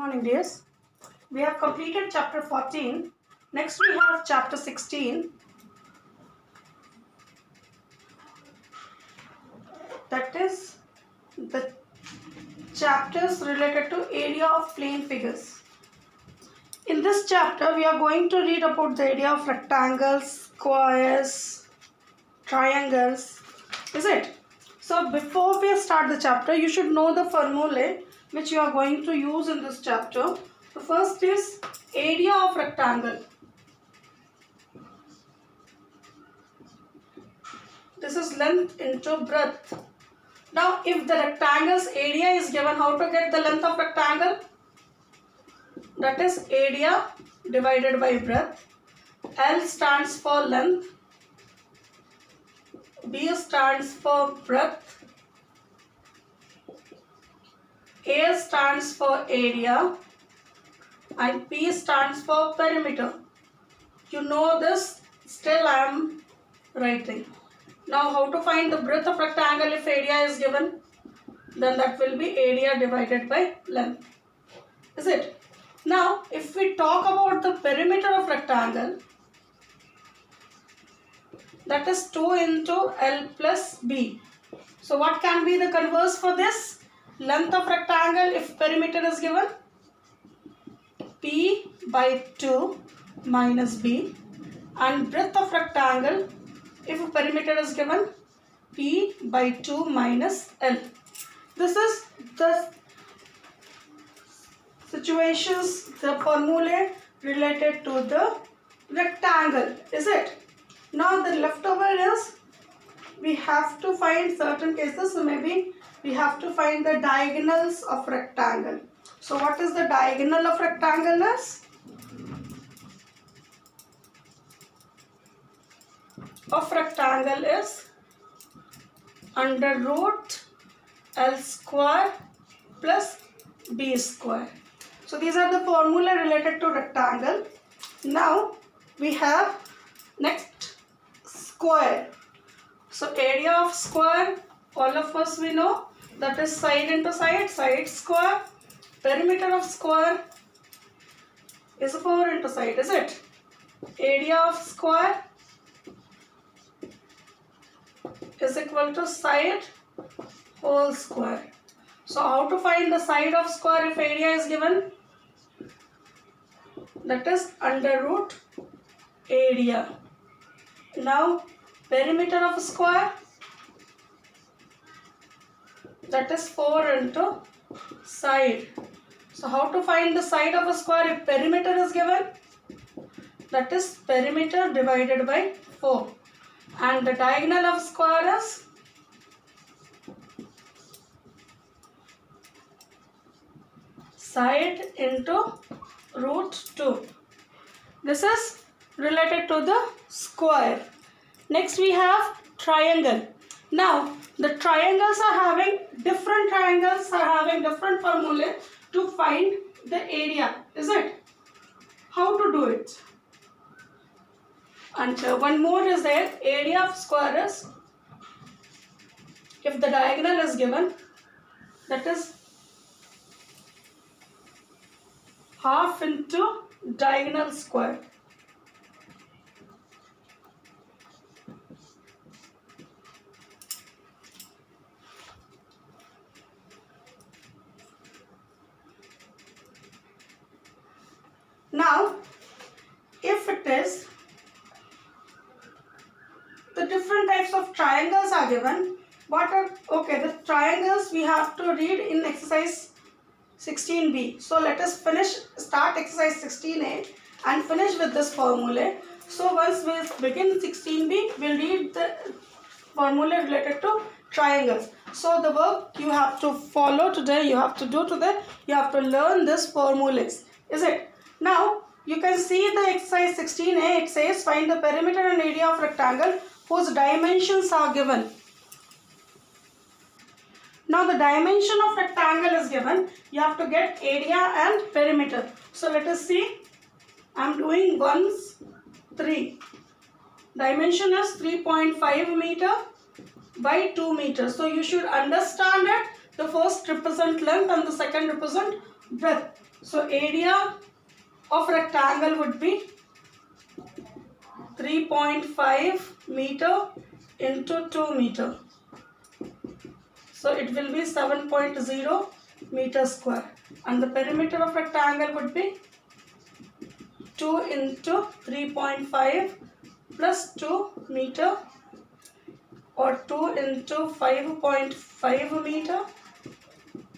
Morning dears. We have completed chapter 14. Next we have chapter 16. That is the chapters related to area of plane figures. In this chapter we are going to read about the area of rectangles, squares, triangles. Is it? So before we start the chapter, you should know the formulae which you are going to use in this chapter. The first is area of rectangle. This is length into breadth. Now if the rectangle's area is given, how to get the length of rectangle? That is area divided by breadth. L stands for length. B stands for breadth. A stands for area. And P stands for perimeter. You know this, still I am writing. Now how to find the breadth of rectangle if area is given? Then that will be area divided by length. Is it? Now if we talk about the perimeter of rectangle, that is 2 into L plus B. So what can be the converse for this? Length of rectangle if perimeter is given? P by 2 minus B, and breadth of rectangle if a perimeter is given? P by 2 minus L. This is the situations, the formulae related to the rectangle. Is it? Now the leftover is we have to find certain cases, so maybe we have to find the diagonals of rectangle. So what is the diagonal of rectangle is? Of rectangle is under root L square plus B square. So these are the formula related to rectangle. Now we have next square. So area of square, all of us we know, that is side into side, side square. Perimeter of square is 4 into side, is it? Area of square is equal to side whole square. So how to find the side of square if area is given? That is under root area. Now perimeter of square, that is 4 into side. So how to find the side of a square if perimeter is given? That is perimeter divided by 4. And the diagonal of square is side into root 2. This is related to the square. Next we have triangle. Now the triangles are having different formulae to find the area. Is it? How to do it? And one more is there. Area of square is, if the diagonal is given, that is half into diagonal square. Now if it is, the different types of triangles are given. What are, okay, the triangles we have to read in exercise 16b. So let us start exercise 16a and finish with this formula. So once we begin 16b, we'll read the formula related to triangles. So the work you have to follow today, you have to learn this formulas. Is it? Now you can see the exercise 16a. It says find the perimeter and area of rectangle whose dimensions are given. Now the dimension of rectangle is given. You have to get area and perimeter. So let us see. I am doing 3. Dimension is 3.5 meter by 2 meters. So you should understand it. The first represent length and the second represent breadth. So area of rectangle would be 3.5 meter into 2 meter. So it will be 7.0 meter square. And the perimeter of rectangle would be 2 into 3.5 plus 2 meter, or 2 into 5.5 meter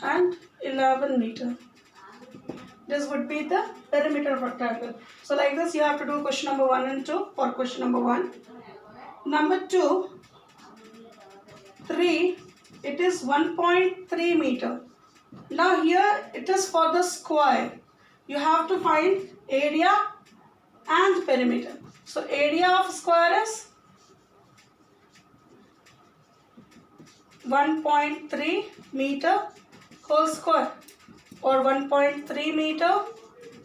and 11 meter. This would be the perimeter of rectangle. So like this you have to do question number 1 and 2 for question number 1. Number 2, 3, it is 1.3 meter. Now here it is for the square. You have to find area and perimeter. So area of square is 1.3 meter whole square, or 1.3 meter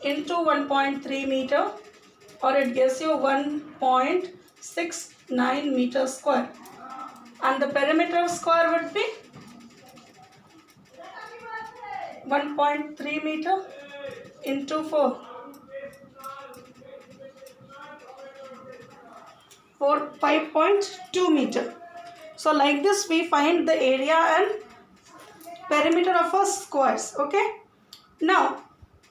into 1.3 meter, or it gives you 1.69 meter square. And the perimeter of square would be 1.3 meter into 5.2 meter. So like this we find the area and perimeter of our squares. Okay. Now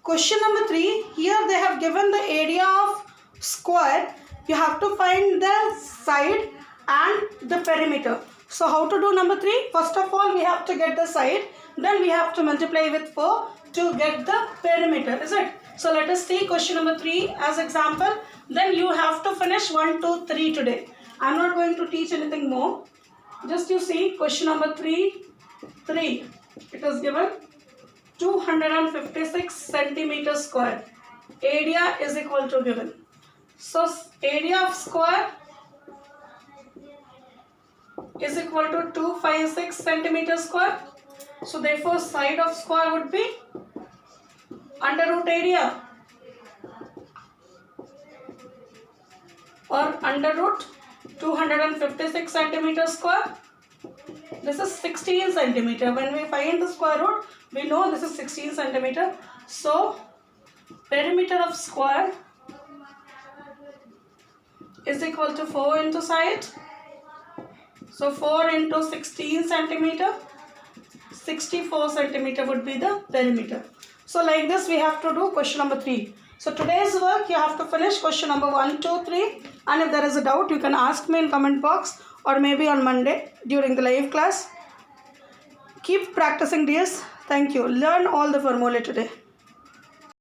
question number 3, here they have given the area of square. You have to find the side and the perimeter. So how to do number 3? First of all we have to get the side, then we have to multiply with 4 to get the perimeter, is it? So let us see question number 3 as example. Then you have to finish 1, 2, 3 today. I am not going to teach anything more. Just you see question number 3. It is given 256 centimeter square. Area is equal to given. So area of square is equal to 256 centimeter square. So therefore side of square would be under root area, or under root 256 centimeter square. This is 16 centimeter. When we find the square root, we know this is 16 centimeter. So perimeter of square is equal to 4 into side. So 4 into 16 centimeter, 64 centimeter would be the perimeter. So like this we have to do question number 3. So today's work you have to finish question number 1, 2, 3, and if there is a doubt you can ask me in comment box, or maybe on Monday during the live class. Keep practicing this. Thank you. Learn all the formulae today.